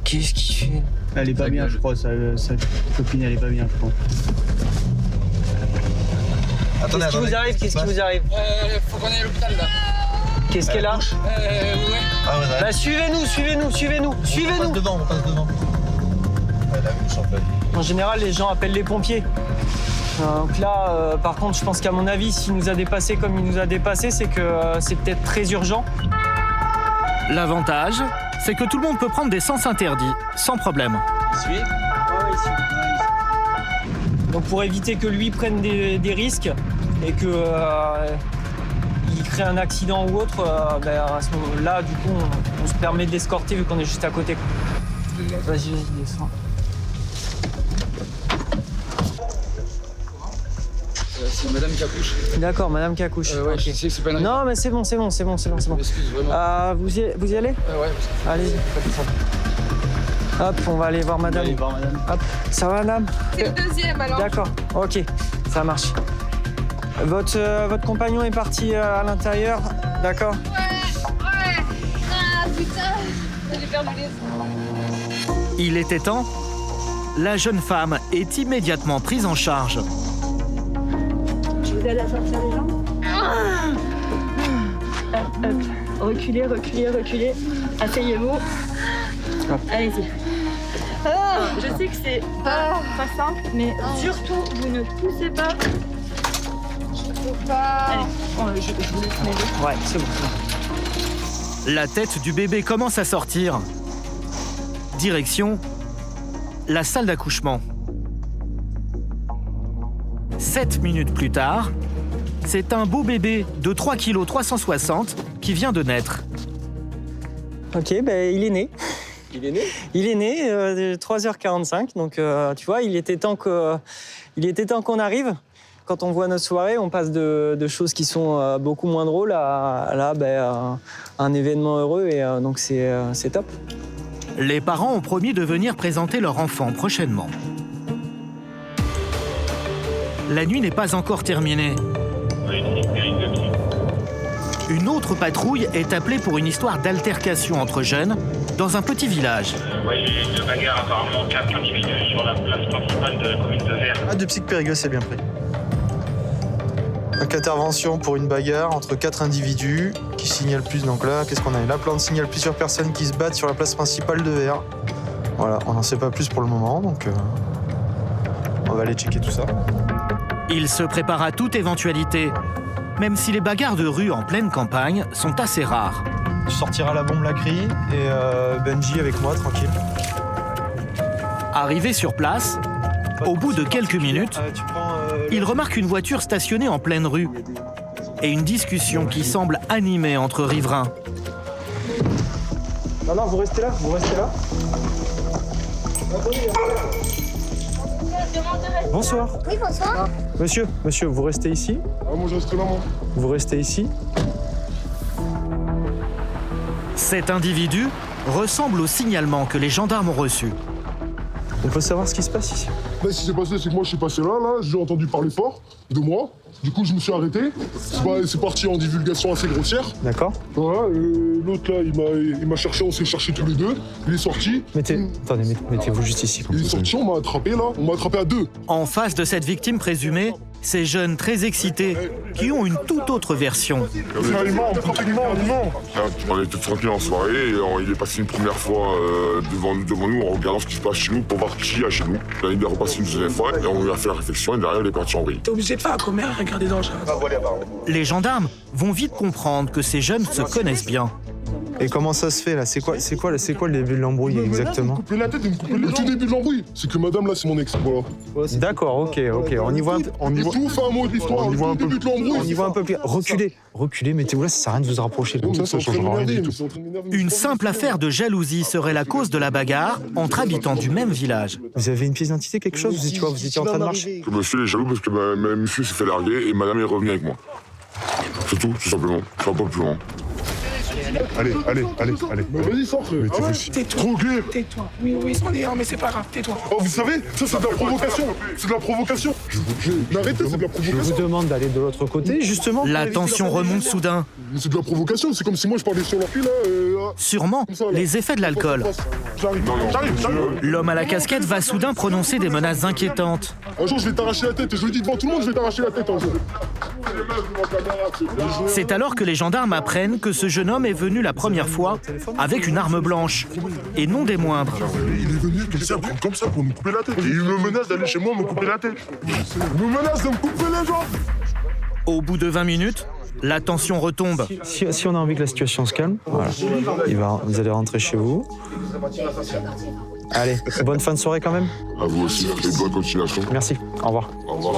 K: Qu'est-ce qu'il fait?
T: Elle est pas bien, je crois. Sa copine, elle est pas bien, je crois.
K: Qu'est-ce qui vous arrive? Qu'est-ce qui vous arrive?
V: Faut qu'on aille à l'hôpital là.
K: Qu'est-ce qu'elle a?
V: Ouais.
K: Ah ouais, bah suivez-nous.
D: On passe devant.
K: En général, les gens appellent les pompiers. Donc là, par contre, je pense qu'à mon avis, s'il nous a dépassé comme il nous a dépassé, c'est que c'est peut-être très urgent.
A: L'avantage, c'est que tout le monde peut prendre des sens interdits, sans problème.
K: Donc pour éviter que lui prenne des risques et que il crée un accident ou autre, à ce moment-là, du coup, on se permet de l'escorter vu qu'on est juste à côté. Vas-y, descends.
B: C'est Madame qui accouche.
K: D'accord, Madame qui accouche.
B: Ouais,
K: okay.
B: Je sais que c'est pas une...
K: Non, mais c'est bon.
B: Excuse, vraiment.
K: Vous y allez?
B: Ouais.
K: Allez-y. Hop, on va aller voir Madame. Hop. Ça va, Madame?
S: C'est le deuxième, alors.
K: D'accord, ok, ça marche. Votre compagnon est parti à l'intérieur, d'accord?
S: Ouais. Ah, putain, j'ai perdu les...
A: Il était temps. La jeune femme est immédiatement prise en charge.
S: Je vous aide à sortir les jambes. Hop. Reculez. Asseyez-vous. Allez-y. Je sais que c'est pas simple, mais surtout, vous ne poussez pas. Allez, je vous laisse m'aider.
K: Ouais, c'est bon.
A: La tête du bébé commence à sortir. Direction la salle d'accouchement. 7 minutes plus tard, c'est un beau bébé de 3 kg 360 qui vient de naître.
K: Ok, il est né. Il est né 3h45, donc tu vois, il était temps qu'on arrive. Quand on voit notre soirée, on passe de choses qui sont beaucoup moins drôles à un événement heureux, et donc c'est top.
A: Les parents ont promis de venir présenter leur enfant prochainement. La nuit n'est pas encore terminée. Une autre patrouille est appelée pour une histoire d'altercation entre jeunes dans un petit village.
C: J'ai eu 2 bagarres, apparemment 4 individus sur la place principale de la commune de Vert.
I: Ah, de Psych Périgueux, c'est bien pris. Donc intervention pour une bagarre entre 4 individus qui signalent plus. Donc là, qu'est-ce qu'on a? La plante signale plusieurs personnes qui se battent sur la place principale de Vert. Voilà, on n'en sait pas plus pour le moment, donc on va aller checker tout ça.
A: Il se prépare à toute éventualité, même si les bagarres de rue en pleine campagne sont assez rares.
I: Je sortirai la bombe Lacry et Benji avec moi, tranquille.
A: Arrivé sur place, au bout de quelques minutes, il remarque une voiture stationnée en pleine rue et une discussion qui semble animée entre riverains.
M: Non, vous restez là. Bonsoir.
E: Oui, bonsoir.
M: Monsieur, vous restez ici?
U: Ah, moi je reste là, moi.
M: Vous restez ici?
A: Cet individu ressemble au signalement que les gendarmes ont reçu.
M: On peut savoir ce qui se passe ici?
U: Ce qui s'est passé, c'est que moi je suis passé là, j'ai entendu parler fort de moi. Du coup, je me suis arrêté. C'est parti en divulgation assez grossière.
M: D'accord.
U: Voilà, l'autre là, il m'a cherché, on s'est cherché tous les deux. Il est sorti.
M: Attendez, mettez-vous juste ici.
U: Il est sorti, on m'a attrapé là. On m'a attrapé à 2.
A: En face de cette victime présumée, ces jeunes très excités qui ont une toute autre version.
U: Il ment. On était tranquille en soirée et il est passé une première fois devant nous en regardant ce qui se passe chez nous pour voir qui y a chez nous. Là, il est repassé une deuxième fois et on lui a fait la réflexion et derrière il est parti en vrille.
O: T'es obligé de faire combien? Regardez dans le chat.
A: Les gendarmes vont vite comprendre que ces jeunes se connaissent bien.
I: Et comment ça se fait là? C'est quoi le début de l'embrouille exactement?
U: Couper la tête, le tout début de l'embrouille. C'est que madame là, c'est mon ex. Voilà.
I: D'accord, ok. On y voit un peu plus. Reculez, mettez-vous là, ça sert à rien de vous rapprocher. Comme ça changera rien du tout.
A: Une simple affaire de jalousie serait la cause de la bagarre entre habitants du même village.
I: Vous avez une pièce d'identité, quelque chose? Vous étiez en train de marcher?
U: Le monsieur est jaloux parce que monsieur s'est fait larguer et madame est revenue avec moi. C'est tout simplement. Ça va pas plus loin. Allez. Vas-y, sors.
O: Tais-toi. Tais-toi. Oui, mais c'est pas grave, tais-toi.
U: Oh, vous savez, ça c'est de la provocation. Mais arrêtez, c'est de la provocation.
M: Je vous demande d'aller de l'autre côté, justement.
A: La tension remonte soudain.
U: C'est de la provocation, c'est comme si moi je parlais sur leur fil là.
A: Sûrement les effets de l'alcool.
U: J'arrive.
A: L'homme à la casquette va soudain prononcer des menaces inquiétantes.
U: Un jour je vais t'arracher la tête, et je le dis devant tout le monde, je vais t'arracher la tête un jour.
A: C'est alors que les gendarmes apprennent que ce jeune homme est venu la première fois avec une arme blanche, et non des moindres.
U: Il est venu comme ça pour nous couper la tête. Et il me menace d'aller chez moi me couper la tête. Il me menace de me couper les jambes.
A: Au bout de 20 minutes, la tension retombe.
I: Si on a envie que la situation se calme, voilà. Vous allez rentrer chez vous. Allez, bonne fin de soirée quand même.
U: À vous aussi, et bonne continuation.
I: Merci, au revoir.
U: Au revoir.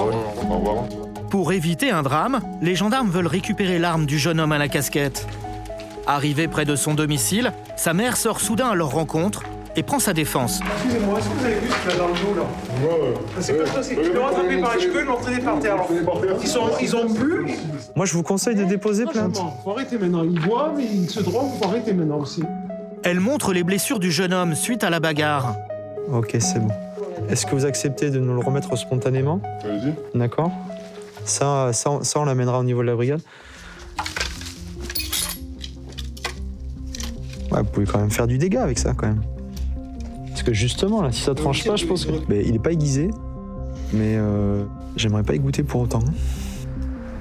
U: Au revoir.
A: Pour éviter un drame, les gendarmes veulent récupérer l'arme du jeune homme à la casquette. Arrivé près de son domicile, sa mère sort soudain à leur rencontre et prend sa défense.
H: Excusez-moi, est-ce que vous avez vu ce qu'il y a dans le dos là? Ouais. C'est comme ça, c'est qu'il peut rattraper par les cheveux et l'entraîner par terre. Ils ont bu.
I: Moi, je vous conseille de déposer plainte.
H: Faut arrêter maintenant. Il boit, mais il se drogue, faut arrêter maintenant aussi.
A: Elle montre les blessures du jeune homme suite à la bagarre.
I: Ok, c'est bon. Est-ce que vous acceptez de nous le remettre spontanément?
U: Vas-y.
I: D'accord. Ça, on l'amènera au niveau de la brigade. Ouais, vous pouvez quand même faire du dégât avec ça, quand même. Parce que justement, là, si ça tranche pas, je pense que... Mais il est pas aiguisé, mais j'aimerais pas y goûter pour autant.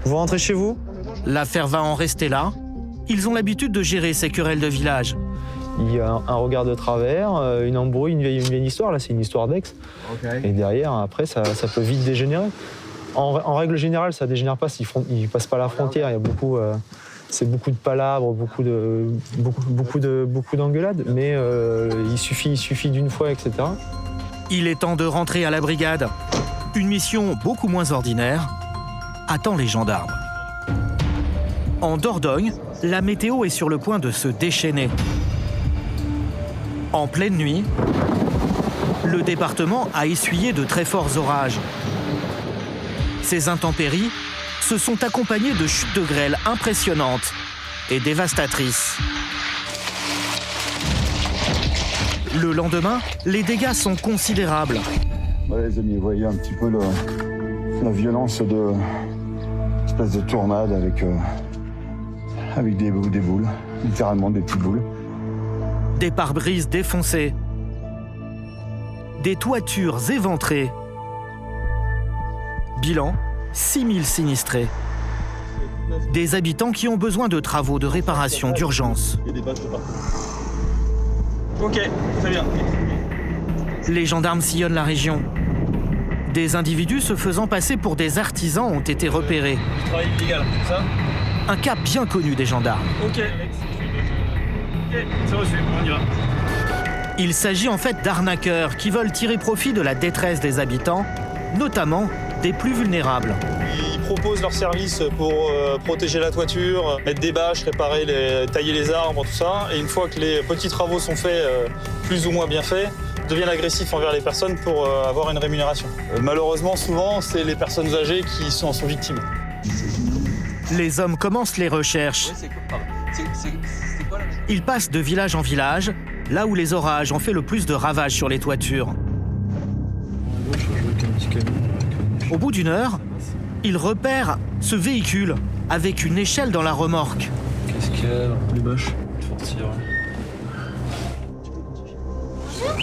I: Vous rentrez chez vous?
A: L'affaire va en rester là. Ils ont l'habitude de gérer ces querelles de village.
I: Il y a un regard de travers, une embrouille, une vieille histoire. Là, c'est une histoire d'ex. Okay. Et derrière, après, ça peut vite dégénérer. En règle générale, ça dégénère pas s'ils passent pas la frontière. Il y a beaucoup... c'est beaucoup de palabres, beaucoup d'engueulades, mais il suffit d'une fois, etc.
A: Il est temps de rentrer à la brigade. Une mission beaucoup moins ordinaire attend les gendarmes. En Dordogne, la météo est sur le point de se déchaîner. En pleine nuit, le département a essuyé de très forts orages. Ces intempéries se sont accompagnées de chutes de grêle impressionnantes et dévastatrices. Le lendemain, les dégâts sont considérables.
L: Voilà les amis, vous voyez un petit peu la violence de espèce de tornade avec des boules, littéralement des petites boules.
A: Des pare-brises défoncés, des toitures éventrées. Bilan, 6000 sinistrés. Des habitants qui ont besoin de travaux de réparation d'urgence.
K: Ok, très bien.
A: Les gendarmes sillonnent la région. Des individus se faisant passer pour des artisans ont été repérés.
K: Travail illégal, c'est ça?
A: Un cas bien connu des gendarmes.
K: Ok, c'est reçu, on y va.
A: Il s'agit en fait d'arnaqueurs qui veulent tirer profit de la détresse des habitants, notamment des plus vulnérables.
W: Ils proposent leurs services pour protéger la toiture, mettre des bâches, tailler les arbres, tout ça. Et une fois que les petits travaux sont faits, plus ou moins bien faits, deviennent agressifs envers les personnes pour avoir une rémunération. Malheureusement, souvent, c'est les personnes âgées qui en sont victimes.
A: Les hommes commencent les recherches. Ils passent de village en village, là où les orages ont fait le plus de ravages sur les toitures. Au bout d'une heure, ils repèrent ce véhicule avec une échelle dans la remorque.
W: Qu'est-ce qu'il y a là? Les bâches.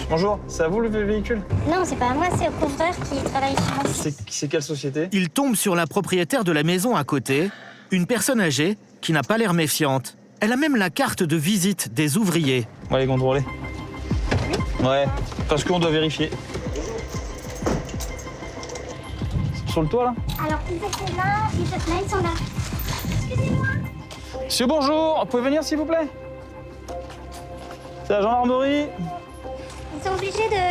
W: Bonjour, c'est à vous le véhicule?
E: Non, c'est pas à moi, c'est au couvreur qui travaille sur moi.
W: C'est quelle société?
A: Ils tombent sur la propriétaire de la maison à côté, une personne âgée qui n'a pas l'air méfiante. Elle a même la carte de visite des ouvriers.
W: Ouais, les contrôler. Ouais, parce qu'on doit vérifier. Sur le toit, là?
E: Alors, ils étaient là, ils sont là. Excusez-moi.
W: Monsieur, bonjour, vous pouvez venir, s'il vous plaît? C'est la gendarmerie.
E: Ils sont obligés de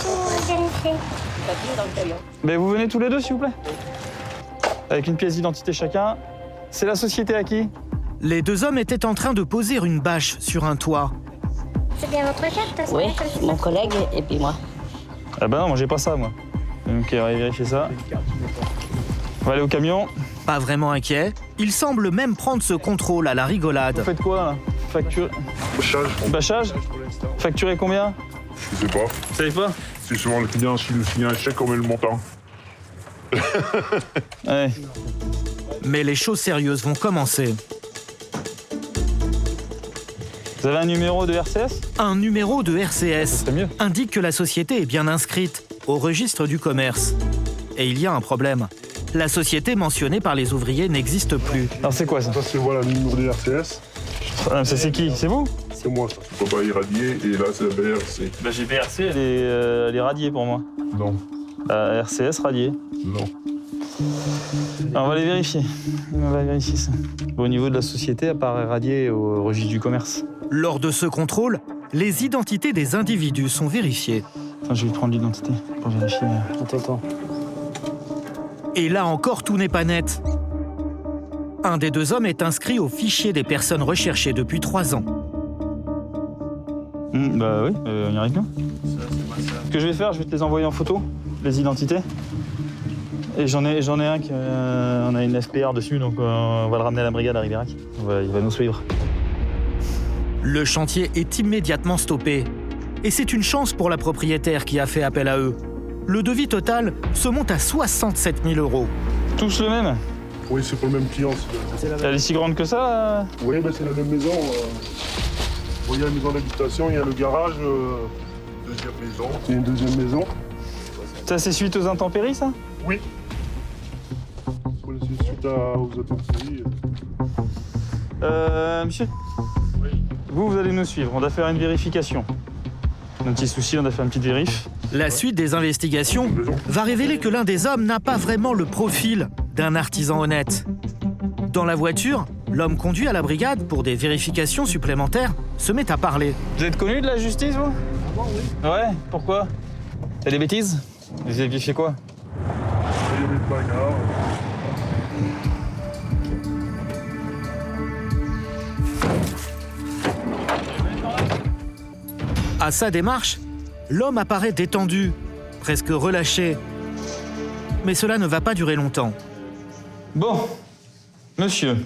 E: tout vérifier.
W: Mais vous venez tous les deux, s'il vous plaît? Avec une pièce d'identité chacun. C'est la société à qui?
A: Les deux hommes étaient en train de poser une bâche sur un toit.
E: C'est bien votre carte?
X: Oui, mon collègue et puis moi.
W: Ah ben non, moi j'ai pas ça, moi. Ok, on va vérifier ça. On va aller au camion.
A: Pas vraiment inquiet, il semble même prendre ce contrôle à la rigolade.
W: Vous faites quoi, là? Facture...
U: Bâchage.
W: Bâchage? Facturé combien?
U: Je sais pas.
W: Vous savez pas?
U: C'est souvent le client qui nous signe un chèque, on met le montant.
W: Ouais.
A: Mais les choses sérieuses vont commencer.
W: Vous avez un numéro de RCS?
A: Un numéro de RCS
W: mieux.
A: Indique que la société est bien inscrite au registre du commerce. Et il y a un problème. La société mentionnée par les ouvriers n'existe plus.
W: Alors c'est quoi ça?
U: Ça c'est voilà le numéro de RCS.
W: Ça c'est qui? C'est vous?
U: C'est moi ça. Faut pas irradier et là c'est la BRC.
W: Bah j'ai BRC, elle est radiée pour moi.
U: Non.
W: RCS radiée.
U: Non.
W: Alors, on va aller vérifier. On va vérifier ça. Au niveau de la société, à part radiée au registre du commerce.
A: Lors de ce contrôle, les identités des individus sont vérifiées.
M: Attends, je vais prendre l'identité pour vérifier.
K: Attends.
A: Et là encore, tout n'est pas net. Un des deux hommes est inscrit au fichier des personnes recherchées depuis 3 ans.
M: Bah oui, on y arrive bien. Ce que je vais faire, je vais te les envoyer en photo, les identités. Et j'en ai un qui on a une FPR dessus, donc on va le ramener à la brigade à Ribérac. Il va nous suivre.
A: Le chantier est immédiatement stoppé. Et c'est une chance pour la propriétaire qui a fait appel à eux. Le devis total se monte à 67 000 €.
M: Tous le même?
J: Oui, c'est pour le même client.
M: Elle est si grande que ça?
J: Oui, c'est la même maison. Il y a la maison d'habitation, il y a le garage, deuxième maison. C'est une deuxième maison.
M: Ça, c'est suite aux intempéries, ça?
J: Oui. C'est suite aux intempéries.
M: Monsieur? Oui. Vous allez nous suivre. On doit faire une vérification. Un petit souci, on a fait une petite vérif.
A: La suite des investigations va révéler que l'un des hommes n'a pas vraiment le profil d'un artisan honnête. Dans la voiture, l'homme conduit à la brigade pour des vérifications supplémentaires se met à parler.
M: Vous êtes connu de la justice, vous? Ouais, pourquoi? T'as des bêtises? Vous avez vérifié quoi?
J: Il y a des bagarres.
A: À sa démarche, l'homme apparaît détendu, presque relâché. Mais cela ne va pas durer longtemps.
M: Bon, monsieur,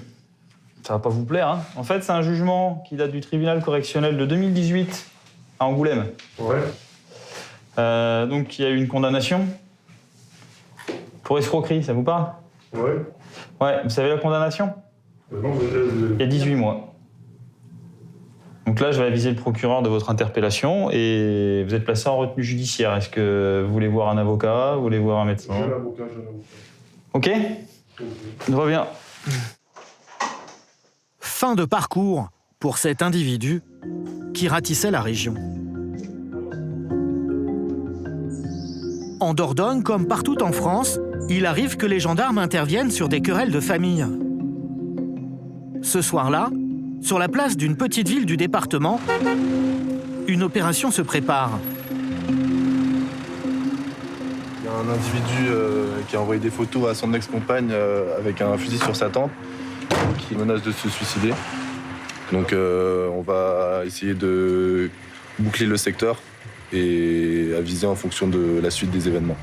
M: ça va pas vous plaire, hein. En fait, c'est un jugement qui date du tribunal correctionnel de 2018 à Angoulême.
J: Ouais.
M: Donc, il y a eu une condamnation pour escroquerie, ça vous parle?
J: Ouais.
M: Ouais, vous savez la condamnation?
J: Non,
M: il y a 18 mois. Donc là, je vais aviser le procureur de votre interpellation et vous êtes placé en retenue judiciaire. Est-ce que vous voulez voir un avocat, vous voulez voir un médecin?
J: J'ai l'avocat.
M: Ok. Je reviens.
A: Fin de parcours pour cet individu qui ratissait la région. En Dordogne, comme partout en France, il arrive que les gendarmes interviennent sur des querelles de famille. Ce soir-là, sur la place d'une petite ville du département, une opération se prépare.
F: Il y a un individu qui a envoyé des photos à son ex-compagne avec un fusil sur sa tempe, qui menace de se suicider. Donc on va essayer de boucler le secteur et aviser en fonction de la suite des événements.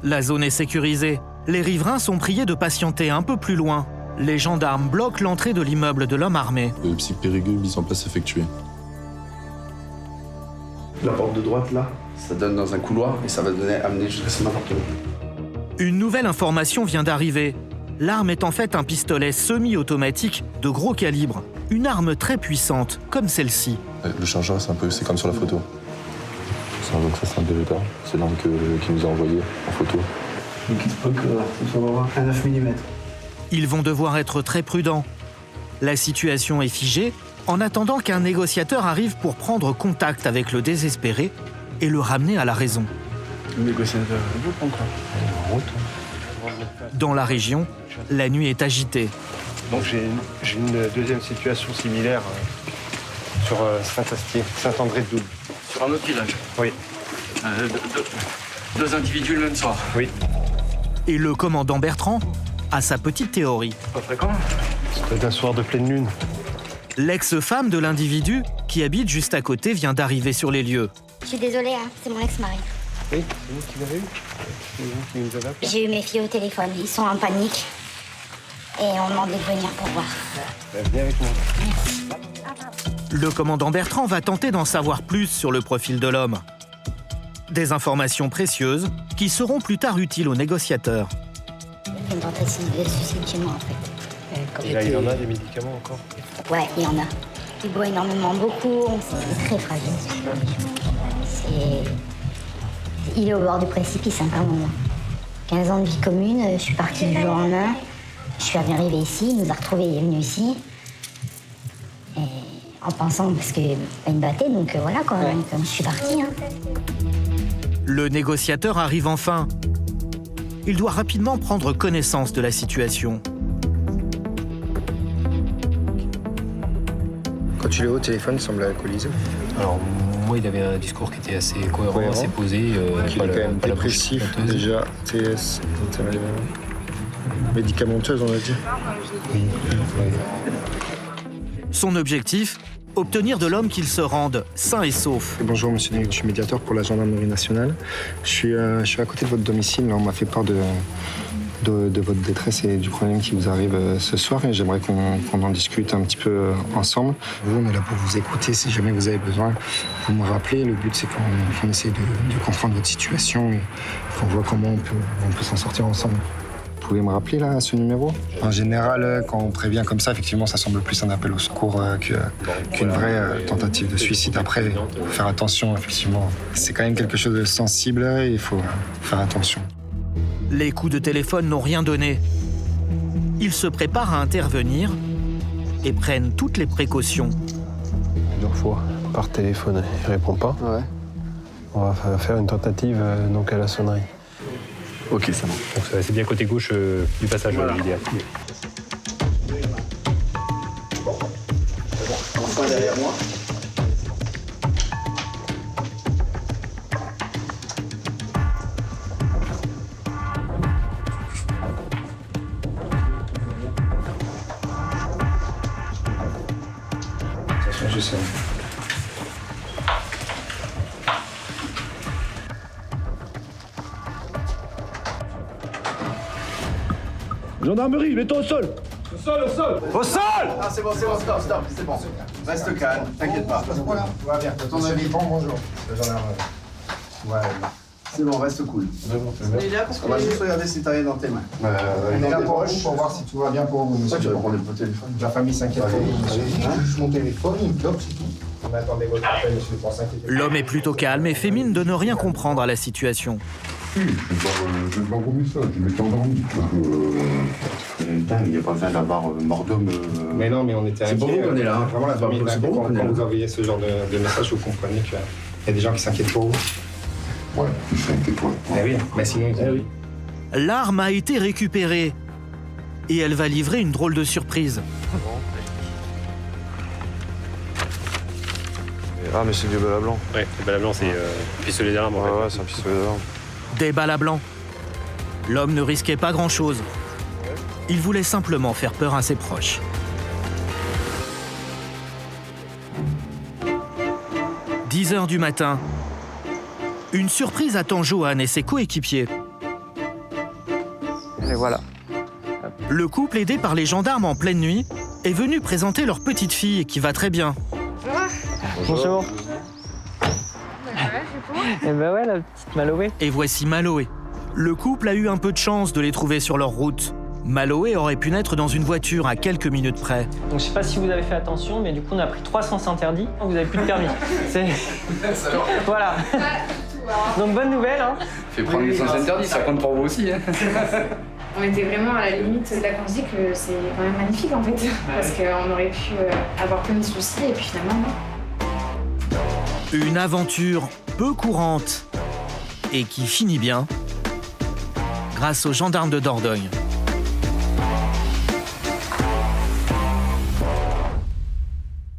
A: La zone est sécurisée. Les riverains sont priés de patienter un peu plus loin. Les gendarmes bloquent l'entrée de l'immeuble de l'homme armé.
F: Le psy-périgueux mise en place effectuée.
N: La porte de droite, là, ça donne dans un couloir et ça va amener jusqu'à son appartement.
A: Une nouvelle information vient d'arriver. L'arme est en fait un pistolet semi-automatique de gros calibre. Une arme très puissante, comme celle-ci.
F: Le chargeur, c'est comme sur la photo. Donc ça, c'est un Beretta. C'est l'arme qu'il nous a envoyée en photo.
N: Donc il faut que ça va avoir un 9 mm.
A: Ils vont devoir être très prudents. La situation est figée en attendant qu'un négociateur arrive pour prendre contact avec le désespéré et le ramener à la raison.
N: Le négociateur, vous prendre quoi?
A: Dans la région, la nuit est agitée.
G: Donc j'ai une deuxième situation similaire sur Saint-André-de-Doubs.
V: Sur un autre village?
G: Oui.
V: Deux individus le même soir?
G: Oui.
A: Et le commandant Bertrand a sa petite théorie.
V: Pas fréquent?
G: C'est un soir de pleine lune.
A: L'ex-femme de l'individu, qui habite juste à côté, vient d'arriver sur les lieux.
E: Je suis désolée, hein, c'est mon ex-mari.
G: Oui, c'est vous qui l'avez eu? C'est vous qui nous avez appelé?
E: J'ai eu mes filles au téléphone, ils sont en panique. Et on demandait de venir pour voir.
G: Viens avec moi.
A: Le commandant Bertrand va tenter d'en savoir plus sur le profil de l'homme. Des informations précieuses qui seront plus tard utiles aux négociateurs.
E: Une tentative de suicide chez moi, en fait.
G: Et là, il y en a des médicaments encore?
E: Ouais, il y en a. Il boit énormément, beaucoup. C'est très fragile. Il est au bord du précipice, hein, quand même. 15 ans de vie commune, je suis partie du jour au lendemain. Je suis arrivée ici, il nous a retrouvés, il est venu ici. Et en pensant, parce qu'il me battait, donc voilà, quoi, comme je suis partie. Hein.
A: Le négociateur arrive enfin. Il doit rapidement prendre connaissance de la situation.
F: Quand
P: tu l'as au téléphone, il semble alcoolisé.
Q: Alors, moi, il avait un discours qui était assez cohérent, assez posé.
P: Il est quand même dépressif, déjà. TS, médicamenteuse, on a dit.
Q: Oui.
A: Son objectif, obtenir de l'homme qu'il se rende sain et sauf.
P: Bonjour, monsieur Denis, je suis médiateur pour la gendarmerie nationale. Je suis à côté de votre domicile. Là, on m'a fait part de votre détresse et du problème qui vous arrive ce soir. Et j'aimerais qu'on en discute un petit peu ensemble. Vous, on est là pour vous écouter. Si jamais vous avez besoin, vous me rappelez. Le but, c'est qu'on essaie de comprendre votre situation et qu'on voit comment on peut s'en sortir ensemble. Vous pouvez me rappeler là ce numéro? En général, quand on prévient comme ça, effectivement, ça semble plus un appel au secours qu'une vraie tentative de suicide. Après, il faut faire attention, effectivement. C'est quand même quelque chose de sensible et il faut faire attention.
A: Les coups de téléphone n'ont rien donné. Ils se préparent à intervenir et prennent toutes les précautions.
R: Plusieurs fois par téléphone, il répond pas. Ouais. On va faire une tentative donc à la sonnerie.
Q: Ok, ça marche. Donc c'est bien côté gauche du passage idéal.
P: Enfin derrière moi. Attention, je sais.
O: Gendarmerie, mettons au sol.
H: Au sol, au sol.
O: Au sol.
T: Ah, c'est bon, stop, c'est bon. Reste calme, t'inquiète pas. Voilà, tout va bien. Ton avis, bonjour. C'est la gendarmerie. Ouais. C'est bon, reste cool. On va juste regarder si t'as rien dans tes mains. On est là pour vous, pour voir si tout va bien pour vous, monsieur. Tu vas prendre le téléphone. La famille s'inquiète pour vous, monsieur. Juste mon téléphone, il me bloque, c'est tout. On attendait votre appel, monsieur, pour s'inquiéter.
A: L'homme est plutôt calme et fait mine de ne rien comprendre à la situation.
J: Je vais pas vomir ça, je m'étais endormi.
P: Il n'y a pas besoin d'avoir mort d'homme. Mais non, mais on était
T: C'est pour vous qu'on est là.
P: Vraiment, la famille est inquiète. Quand vous envoyez ce genre de message, vous comprenez qu'il y a des gens qui s'inquiètent pour vous.
J: Ouais, ils s'inquiètent, ouais.
P: Eh oui, mais sinon... oui.
A: L'arme a été récupérée et elle va livrer une drôle de surprise.
I: Ah, mais c'est du balles à blanc.
Q: Ouais, le balles à blanc, c'est pistolet d'alarme.
I: Ouais, c'est un pistolet d'alarme.
A: Des balles à blanc. L'homme ne risquait pas grand-chose. Il voulait simplement faire peur à ses proches. « 10h du matin. Une surprise attend Johan et ses coéquipiers.
Y: Et voilà.
A: Le couple, aidé par les gendarmes en pleine nuit, est venu présenter leur petite fille qui va très bien.
Y: Bonjour. Et ben ouais, la petite Maloé.
A: Et voici Maloé. Le couple a eu un peu de chance de les trouver sur leur route. Maloé aurait pu naître dans une voiture à quelques minutes près.
K: Donc je sais pas si vous avez fait attention, mais du coup on a pris 3 sens interdits. Vous avez plus de permis. C'est... Voilà. Donc bonne nouvelle. Hein.
B: Fait prendre les sens interdits, ça compte pour vous aussi. Hein.
Z: On était vraiment à la limite de la conduite que c'est quand même magnifique en fait. Parce qu'on aurait pu avoir plein de soucis et puis finalement non.
A: Une aventure peu courante et qui finit bien grâce aux gendarmes de Dordogne.